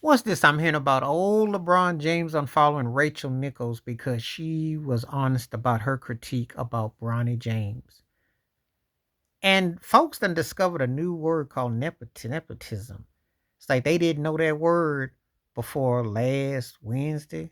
What's this I'm hearing about old LeBron James unfollowing Rachel Nichols because she was honest about her critique about Bronny James. And folks done discovered a new word called nepotism. It's like they didn't know that word before last Wednesday.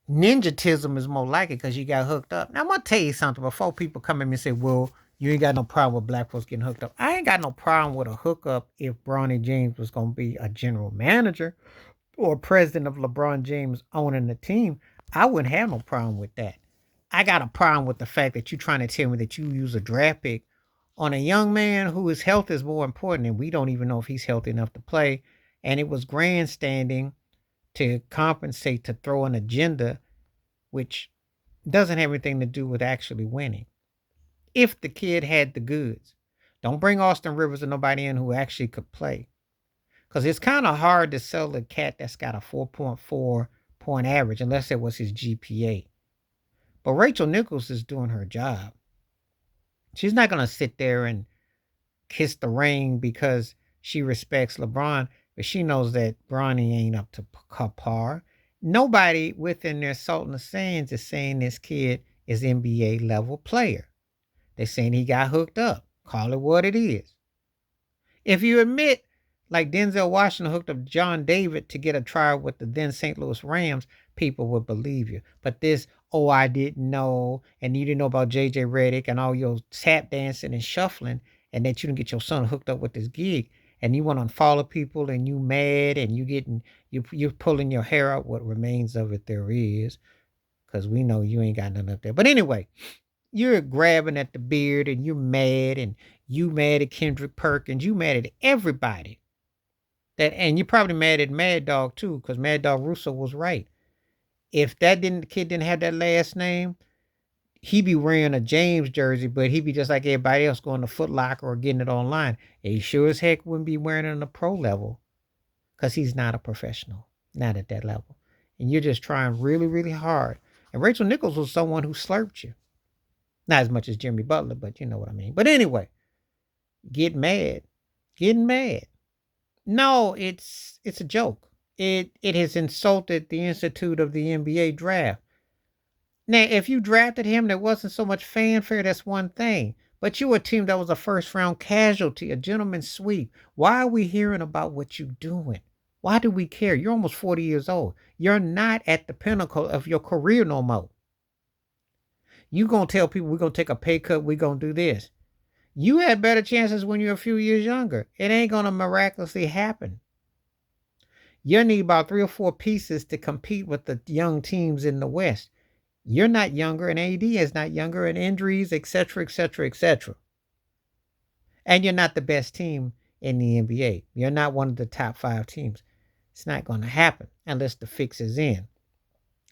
Ninjatism is more like it because you got hooked up. Now, I'm going to tell you something before people come at me and say, well, you ain't got no problem with black folks getting hooked up. I ain't got no problem with a hookup if Bronny James was going to be a general manager or president of LeBron James owning the team. I wouldn't have no problem with that. I got a problem with the fact that you're trying to tell me that you use a draft pick on a young man whose health is more important, and we don't even know if he's healthy enough to play. And it was grandstanding to compensate to throw an agenda which doesn't have anything to do with actually winning. If the kid had the goods, don't bring Austin Rivers or nobody in who actually could play. Because it's kind of hard to sell a cat that's got a 4.4 point average, unless it was his GPA. But Rachel Nichols is doing her job. She's not going to sit there and kiss the ring because she respects LeBron, but she knows that Bronny ain't up to par. Nobody within their salt in the sands is saying this kid is NBA level player. They're saying he got hooked up. Call it what it is. If you admit, like Denzel Washington hooked up John David to get a trial with the then St. Louis Rams, people would believe you. But this, oh, I didn't know, and you didn't know about J.J. Redick and all your tap dancing and shuffling, and that you didn't get your son hooked up with this gig, and you want to unfollow people, and you mad, and you're pulling your hair out. What remains of it there is, because we know you ain't got nothing up there. But anyway, you're grabbing at the beard, and you're mad, and you mad at Kendrick Perkins, you mad at everybody. And you're probably mad at Mad Dog too, because Mad Dog Russo was right. If the kid didn't have that last name, he'd be wearing a James jersey, but he'd be just like everybody else going to Foot Locker or getting it online. And he sure as heck wouldn't be wearing it on the pro level because he's not a professional, not at that level. And you're just trying really, really hard. And Rachel Nichols was someone who slurped you. Not as much as Jimmy Butler, but you know what I mean. But anyway, getting mad. No, it's a joke. It has insulted the institute of the NBA draft. Now, if you drafted him, there wasn't so much fanfare. That's one thing. But you were a team that was a first round casualty, a gentleman's sweep. Why are we hearing about what you're doing? Why do we care? You're almost 40 years old. You're not at the pinnacle of your career no more. You gonna tell people we're gonna take a pay cut, we're gonna do this. You had better chances when you're a few years younger. It ain't gonna miraculously happen. You need about 3 or 4 pieces to compete with the young teams in the West. You're not younger, and AD is not younger, and injuries, etc., etc., etc. And you're not the best team in the NBA. You're not one of the top 5 teams. It's not going to happen unless the fix is in.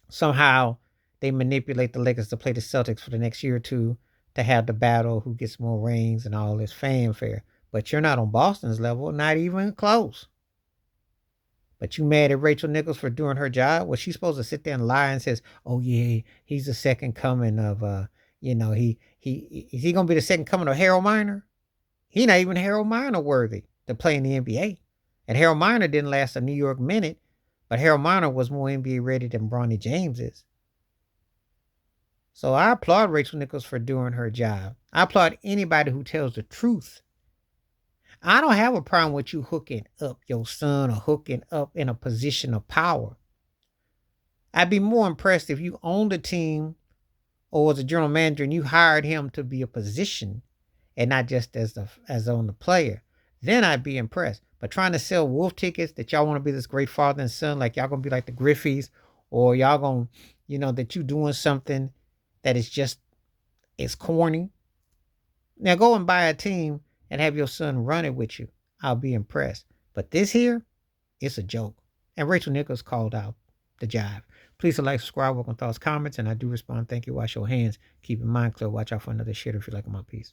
Somehow they manipulate the Lakers to play the Celtics for the next year or two to have the battle who gets more rings and all this fanfare. But you're not on Boston's level, not even close. But you mad at Rachel Nichols for doing her job? Was she supposed to sit there and lie and says, "Oh yeah, he's the second coming of he is he gonna be the second coming of Harold Miner? He not even Harold Miner worthy to play in the NBA. And Harold Miner didn't last a New York minute, but Harold Miner was more NBA ready than Bronny James is. So I applaud Rachel Nichols for doing her job. I applaud anybody who tells the truth. I don't have a problem with you hooking up your son or hooking up in a position of power. I'd be more impressed if you owned a team or was a general manager and you hired him to be a position and not just as on the player. Then I'd be impressed. But trying to sell wolf tickets that y'all want to be this great father and son, like y'all gonna be like the Griffeys, or y'all gonna, that you doing something that is just it's corny. Now go and buy a team and have your son run it with you. I'll be impressed. But this here, it's a joke. And Rachel Nichols called out the jive. Please like, subscribe, welcome thoughts, comments, and I do respond. Thank you. Wash your hands. Keep your mind clear. Watch out for another shit if you like my piece.